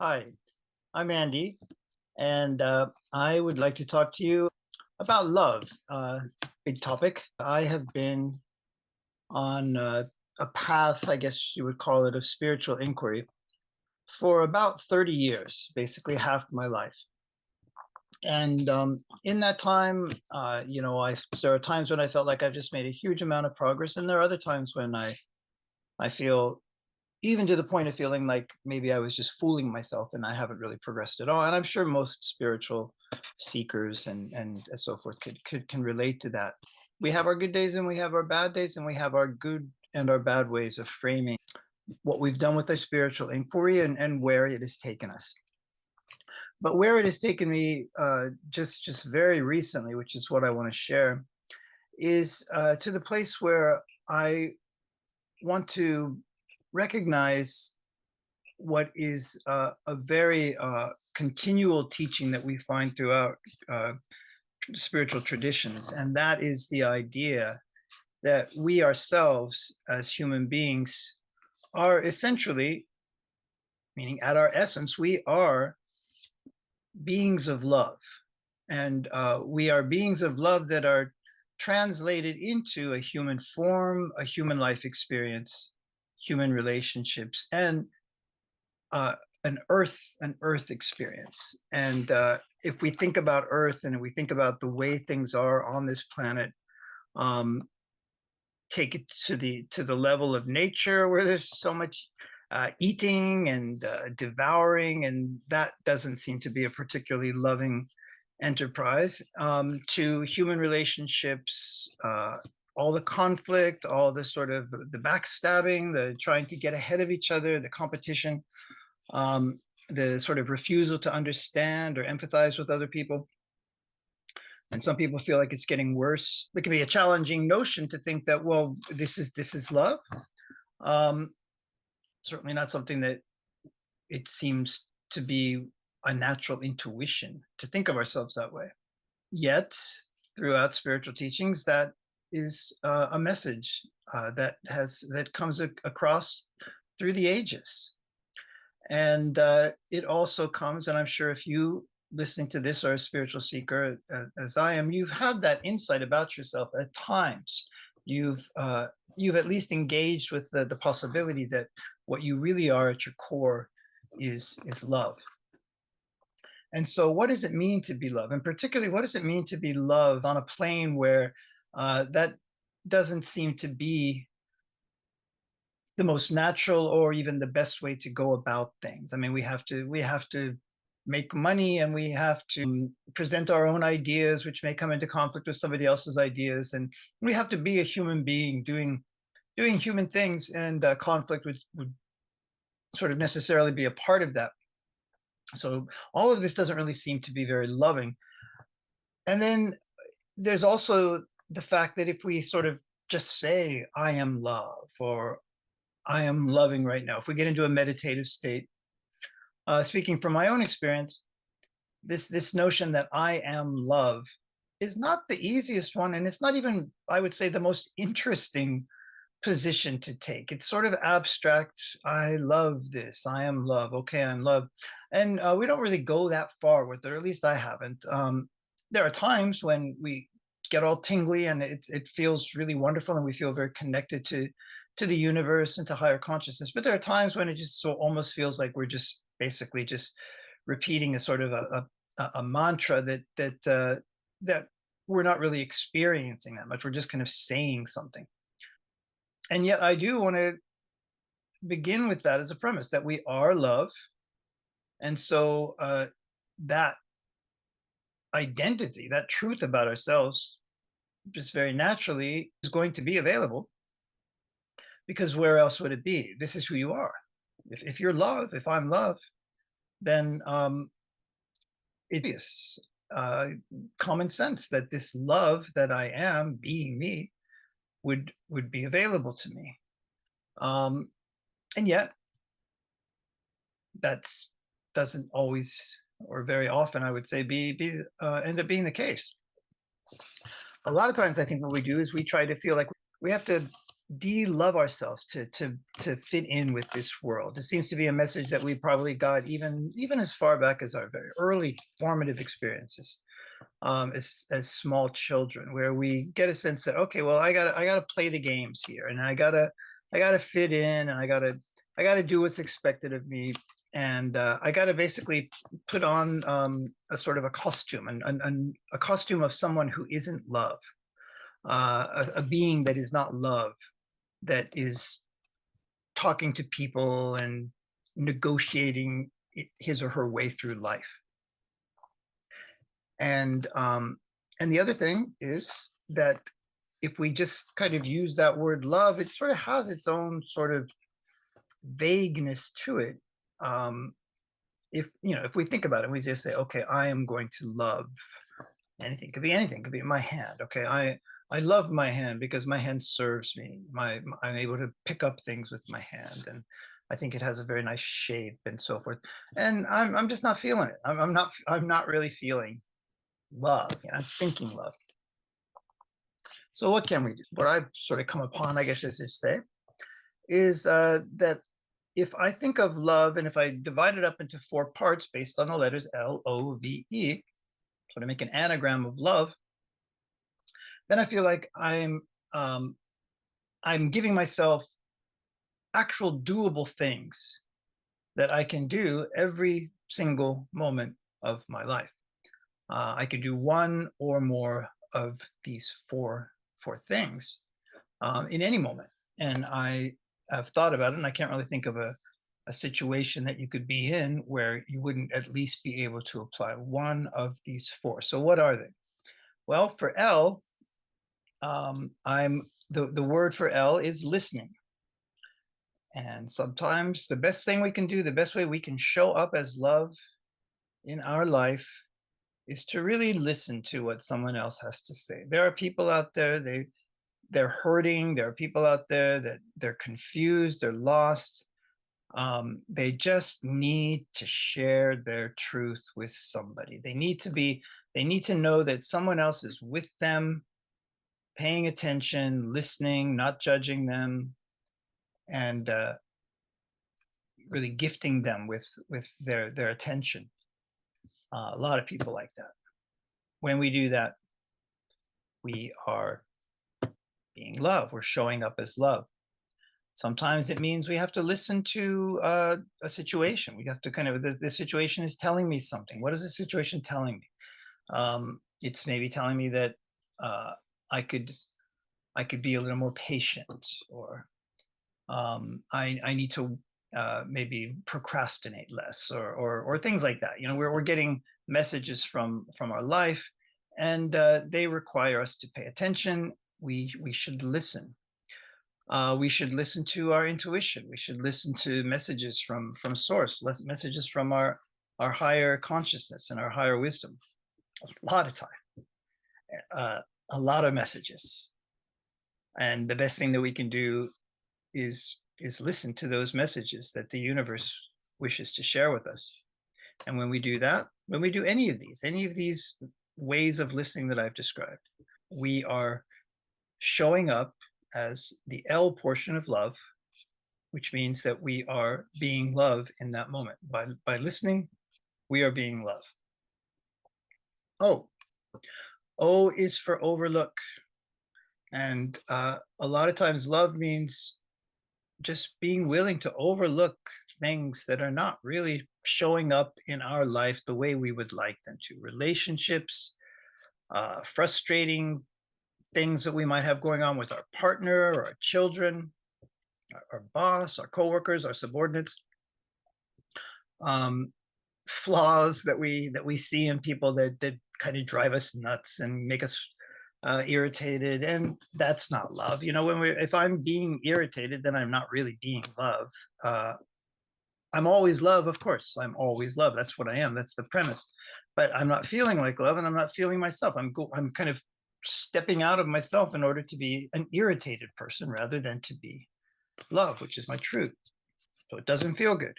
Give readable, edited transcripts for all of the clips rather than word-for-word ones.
Hi, I'm Andy, and I would like to talk to you about love. Big topic. I have been on a path, I guess you would call it, of spiritual inquiry for about 30 years, basically half my life. And in that time, there are times when I felt like I've just made a huge amount of progress, and there are other times when I feel even to the point of feeling like maybe I was just fooling myself and I haven't really progressed at all. And I'm sure most spiritual seekers and so forth can relate to that. We have our good days and we have our bad days, and we have our good and our bad ways of framing what we've done with our spiritual inquiry and where it has taken us. But where it has taken me just very recently, which is what I want to share, is to the place where I want to recognize what is a very continual teaching that we find throughout spiritual traditions, and that is the idea that we ourselves as human beings are essentially, meaning at our essence, we are beings of love. And we are beings of love that are translated into a human form, a human life experience, human relationships, and uh, an earth experience. And if we think about Earth and we think about the way things are on this planet, um, take it to the level of nature where there's so much eating and devouring, and that doesn't seem to be a particularly loving enterprise. To human relationships, all the conflict, all the sort of the backstabbing, the trying to get ahead of each other, the competition, um, the sort of refusal to understand or empathize with other people. And some people feel like it's getting worse. It can be a challenging notion to think that, well, this is love. Um, Certainly not something that it seems to be a natural intuition to think of ourselves that way. Yet, throughout spiritual teachings, that is a message that comes across through the ages. And it also comes, and I'm sure if you listening to this are a spiritual seeker as I am, you've had that insight about yourself at times. You've at least engaged with the possibility that what you really are at your core is love. And so, what does it mean to be loved? And particularly, what does it mean to be loved on a plane where that doesn't seem to be the most natural or even the best way to go about things? I mean, we have to make money, and we have to present our own ideas, which may come into conflict with somebody else's ideas, and we have to be a human being doing human things, and conflict would sort of necessarily be a part of that. So all of this doesn't really seem to be very loving. And then there's also the fact that if we sort of just say, I am love, or I am loving right now, if we get into a meditative state, speaking from my own experience, this notion that I am love is not the easiest one, and it's not even, I would say, the most interesting position to take. It's sort of abstract. I love this. I am love. Okay, I'm love. And we don't really go that far with it, or at least I haven't. There are times when we get all tingly and it feels really wonderful, and we feel very connected to the universe and to higher consciousness. But there are times when it just so almost feels like we're just basically just repeating a sort of a mantra that we're not really experiencing that much. We're just kind of saying something. And yet I do want to begin with that as a premise that we are love. And so that identity, that truth about ourselves, just very naturally is going to be available, because where else would it be? This is who you are. If you're love, if I'm love, then it is common sense that this love that I am, being me, would be available to me. And yet that doesn't always, or very often, I would say, be end up being the case. A lot of times, I think what we do is we try to feel like we have to de-love ourselves to fit in with this world. It seems to be a message that we probably got even as far back as our very early formative experiences, as small children, where we get a sense that, okay, well, I gotta play the games here, and I gotta fit in, and I gotta do what's expected of me, and I gotta basically put on a sort of a costume, and a costume of someone who isn't love, a being that is not love, that is talking to people and negotiating his or her way through life. And the other thing is that if we just kind of use that word love, it sort of has its own sort of vagueness to it. If we think about it, we just say, okay, I am going to love anything. Could be anything. Could be my hand. Okay, I love my hand because my hand serves me. I'm able to pick up things with my hand, and I think it has a very nice shape and so forth. And I'm just not feeling it. I'm not really feeling love. I'm thinking love. So what can we do? What I've sort of come upon, I guess I should say, is that if I think of love, and if I divide it up into 4 parts based on the letters LOVE, so to make an anagram of love, then I feel like um, I'm giving myself actual doable things that I can do every single moment of my life. I can do one or more of these four things in any moment. And I have thought about it, and I can't really think of a situation that you could be in where you wouldn't at least be able to apply one of these 4. So what are they? Well, for L, I'm the word for L is listening. And sometimes the best thing we can do, the best way we can show up as love in our life, is to really listen to what someone else has to say. There are people out there, they're hurting. There are people out there that they're confused, they're lost. They just need to share their truth with somebody. They need to know that someone else is with them, paying attention, listening, not judging them, and really gifting them with their attention. A lot of people like that. When we do that, we are being love. We're showing up as love. Sometimes it means we have to listen to a situation. We have to kind of, the situation is telling me something. What is the situation telling me? It's maybe telling me that I could be a little more patient, or I need to maybe procrastinate less, or things like that. We're getting messages from our life, and they require us to pay attention. We should listen. We should listen to our intuition. We should listen to messages from source, messages from our higher consciousness and our higher wisdom. A lot of time, a lot of messages. And the best thing that we can do is listen to those messages that the universe wishes to share with us. And when we do that, when we do any of these ways of listening that I've described, we are showing up as the L portion of love, which means that we are being love in that moment. By listening, we are being love. O is for overlook. And a lot of times love means just being willing to overlook things that are not really showing up in our life the way we would like them to. Relationships, frustrating things that we might have going on with our partner or our children, our boss, our coworkers, our subordinates, flaws that we see in people that kind of drive us nuts and make us irritated, and that's not love. If I'm being irritated, then I'm not really being love. I'm always love, of course. I'm always love. That's what I am. That's the premise. But I'm not feeling like love, and I'm not feeling myself. I'm kind of stepping out of myself in order to be an irritated person rather than to be love, which is my truth. So it doesn't feel good.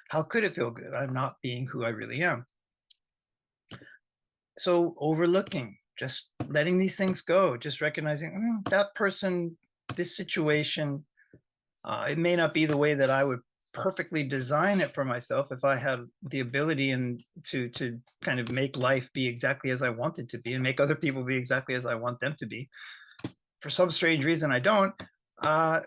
How could it feel good? I'm not being who I really am. So overlooking, just letting these things go, just recognizing that person this situation, it may not be the way that I would perfectly design it for myself if I had the ability and to kind of make life be exactly as I want it to be and make other people be exactly as I want them to be. For some strange reason, I don't.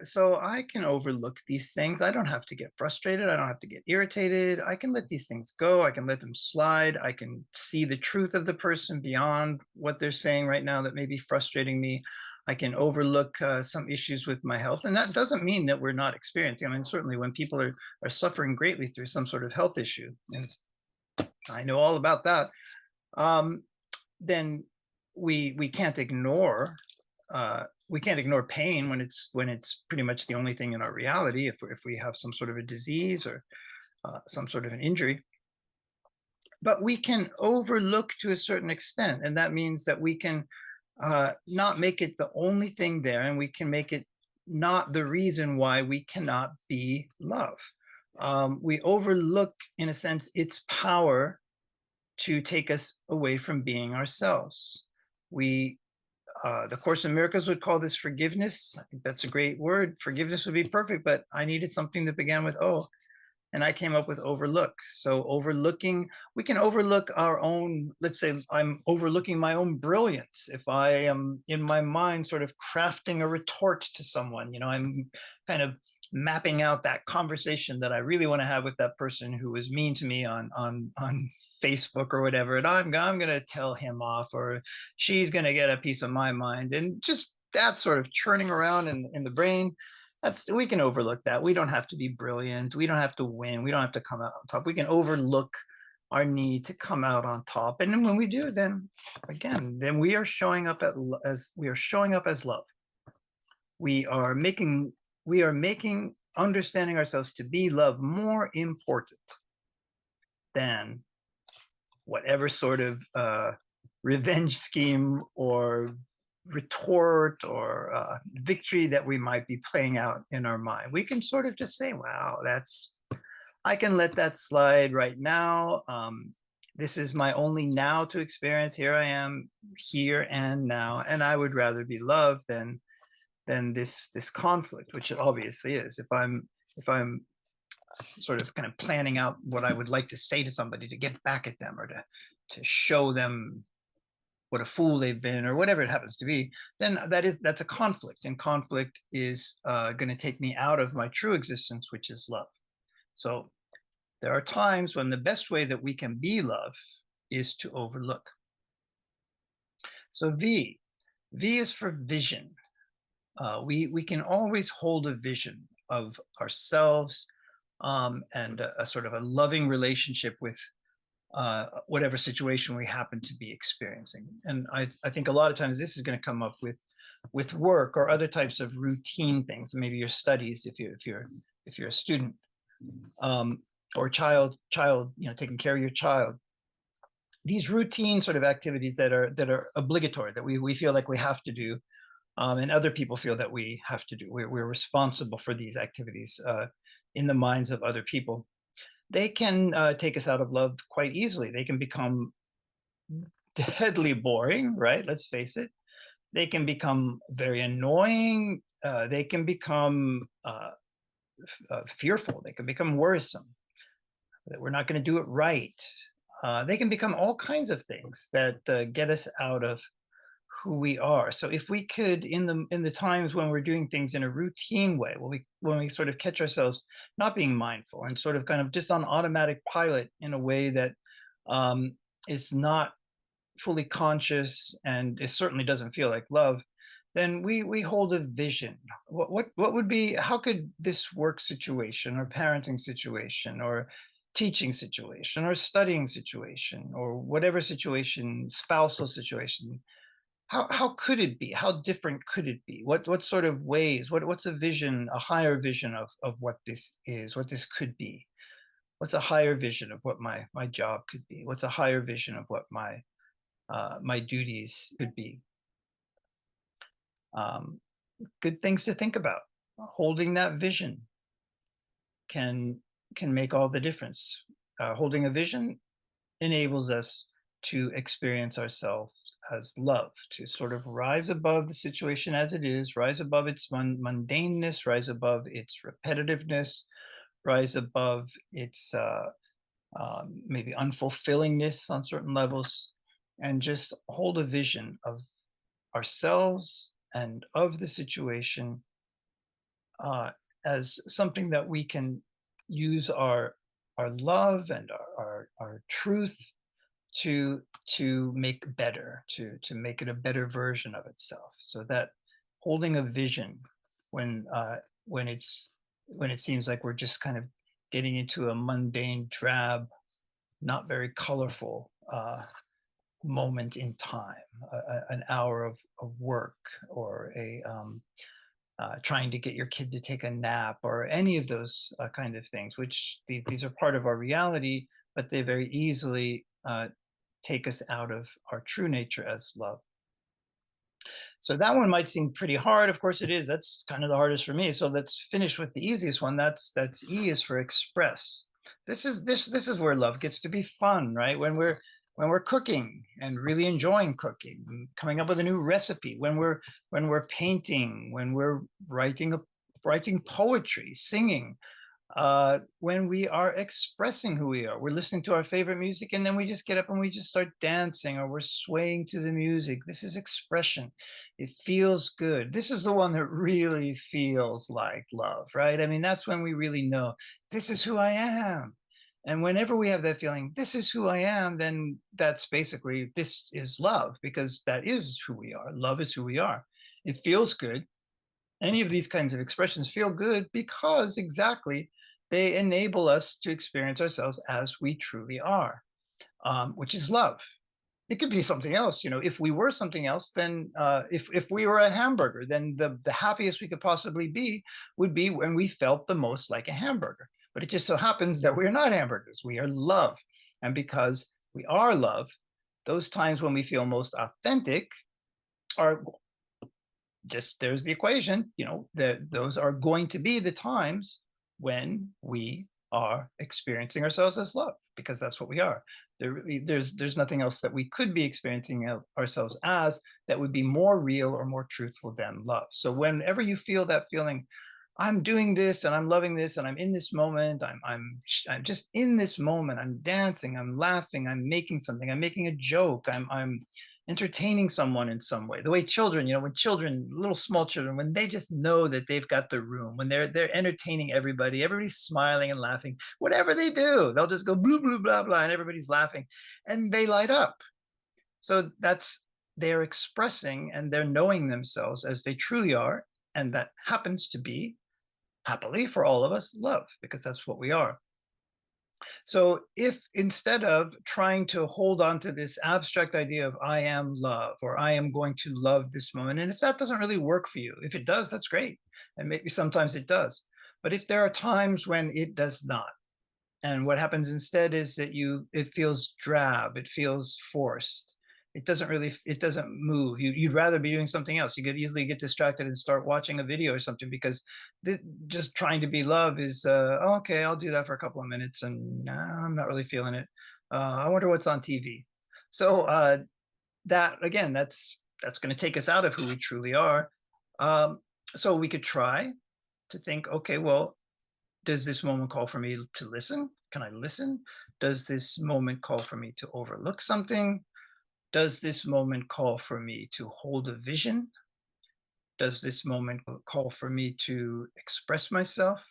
So I can overlook these things. I don't have to get frustrated. I don't have to get irritated. I can let these things go. I can let them slide. I can see the truth of the person beyond what they're saying right now that may be frustrating me. I can overlook some issues with my health. And that doesn't mean that we're not experiencing. I mean, certainly when people are suffering greatly through some sort of health issue, and I know all about that, then we can't ignore pain when it's pretty much the only thing in our reality. If we have some sort of a disease or some sort of an injury, but we can overlook to a certain extent, and that means that we can not make it the only thing there, and we can make it not the reason why we cannot be love. We overlook, in a sense, its power to take us away from being ourselves. The Course in Miracles would call this forgiveness. I think that's a great word. Forgiveness would be perfect, but I needed something that began with O, and I came up with overlook. So overlooking, we can overlook our own, let's say I'm overlooking my own brilliance. If I am in my mind sort of crafting a retort to someone, I'm kind of mapping out that conversation that I really want to have with that person who was mean to me on Facebook or whatever, and I'm going to tell him off, or she's going to get a piece of my mind, and just that sort of churning around in the brain. We can overlook that. We don't have to be brilliant. We don't have to win. We don't have to come out on top. We can overlook our need to come out on top, and then when we do, then we are showing up as love. We are making understanding ourselves to be love more important than whatever sort of revenge scheme or retort or victory that we might be playing out in our mind. We can sort of just say, wow, I can let that slide right now. This is my only now to experience. Here I am, here and now, and I would rather be loved than this conflict, which it obviously is. If I'm sort of kind of planning out what I would like to say to somebody to get back at them, or to show them what a fool they've been, or whatever it happens to be, then that's a conflict, and conflict is going to take me out of my true existence, which is love. So there are times when the best way that we can be love is to overlook. So V is for vision. We can always hold a vision of ourselves, and a sort of a loving relationship with whatever situation we happen to be experiencing. And I think a lot of times this is going to come up with work or other types of routine things, maybe your studies, if you're a student, or child, taking care of your child. These routine sort of activities that are obligatory, that we feel like we have to do, and other people feel that we have to do. We're responsible for these activities in the minds of other people. They can take us out of love quite easily. They can become deadly boring, right? Let's face it. They can become very annoying. They can become fearful. They can become worrisome, that we're not going to do it right. They can become all kinds of things that get us out of who we are. So if we could, in the times when we're doing things in a routine way, when we sort of catch ourselves not being mindful and sort of kind of just on automatic pilot in a way that is not fully conscious, and it certainly doesn't feel like love, then we hold a vision. What would be, how could this work situation or parenting situation or teaching situation or studying situation or whatever situation, spousal situation, how could it be? How different could it be? What sort of ways? What's a vision, a higher vision of what this is, what this could be? What's a higher vision of what my job could be? What's a higher vision of what my duties could be? Good things to think about. Holding that vision can make all the difference. Holding a vision enables us to experience ourselves as love, to sort of rise above the situation as it is, rise above its mundaneness, rise above its repetitiveness, rise above its maybe unfulfillingness on certain levels, and just hold a vision of ourselves and of the situation uh, as something that we can use our love and our truth to make better, to make it a better version of itself. So that holding a vision when when it's when it seems like we're just kind of getting into a mundane, drab, not very colorful moment in time, an hour of work, or a trying to get your kid to take a nap, or any of those kind of things, which these are part of our reality, but they very easily take us out of our true nature as love. So that one might seem pretty hard. Of course it is. That's kind of the hardest for me. So let's finish with the easiest one. That's E is for express. This is where love gets to be fun, right? When we're cooking and really enjoying cooking, coming up with a new recipe, when we're painting, when we're writing poetry, singing, when we are expressing who we are. We're listening to our favorite music, and then we just get up and we just start dancing, or we're swaying to the music. This is expression. It feels good. This is the one that really feels like love, right? I mean, that's when we really know this is who I am. And whenever we have that feeling, this is who I am, then that's basically, this is love, because that is who we are. Love is who we are. It feels good. Any of these kinds of expressions feel good because exactly they enable us to experience ourselves as we truly are, which is love. It could be something else. If we were something else, then if we were a hamburger, then the happiest we could possibly be would be when we felt the most like a hamburger. But it just so happens that we're not hamburgers. We are love. And because we are love, those times when we feel most authentic are just, there's the equation, those are going to be the times when we are experiencing ourselves as love, because that's what we are. There's nothing else that we could be experiencing ourselves as that would be more real or more truthful than love. So whenever you feel that feeling, I'm doing this and I'm loving this and I'm in this moment, I'm just in this moment, I'm dancing, I'm laughing, I'm making something, I'm making a joke, I'm entertaining someone in some way. The way children, when children, little small children, when they just know that they've got the room, when they're entertaining everybody, everybody's smiling and laughing, whatever they do, they'll just go blah, blah, blah, blah, and everybody's laughing and they light up. So they're expressing and they're knowing themselves as they truly are. And that happens to be, happily for all of us, love, because that's what we are. So if instead of trying to hold on to this abstract idea of I am love, or I am going to love this moment, and if that doesn't really work for you, if it does, that's great. And maybe sometimes it does. But if there are times when it does not, and what happens instead is that it feels drab, it feels forced, it doesn't move, you'd rather be doing something else. You could easily get distracted and start watching a video or something, because just trying to be love is okay, I'll do that for a couple of minutes and I'm not really feeling it. I wonder what's on TV. So that again, that's going to take us out of who we truly are. So we could try to think, okay, well, does this moment call for me to listen? Can I listen? Does this moment call for me to overlook something? Does this moment call for me to hold a vision? Does this moment call for me to express myself?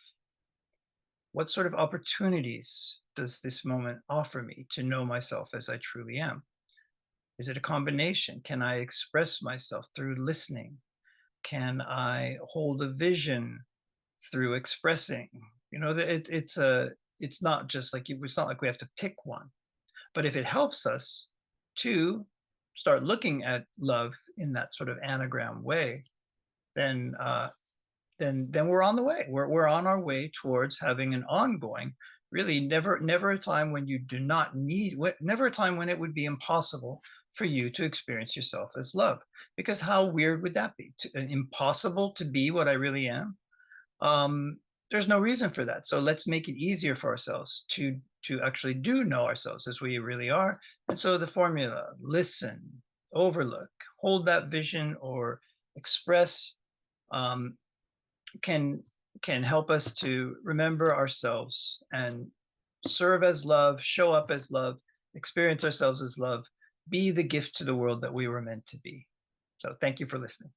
What sort of opportunities does this moment offer me to know myself as I truly am? Is it a combination? Can I express myself through listening? Can I hold a vision through expressing? It's not just like it's not like we have to pick one. But if it helps us to start looking at love in that sort of anagram way, then then we're on the way. We're on our way towards having an ongoing, really never a time when you do not need, never a time when it would be impossible for you to experience yourself as love. Because how weird would that be? Impossible to be what I really am? There's no reason for that. So let's make it easier for ourselves to actually do know ourselves as we really are. And so the formula: listen, overlook, hold that vision, or express um, can help us to remember ourselves and serve as love, show up as love, experience ourselves as love, be the gift to the world that we were meant to be. So thank you for listening.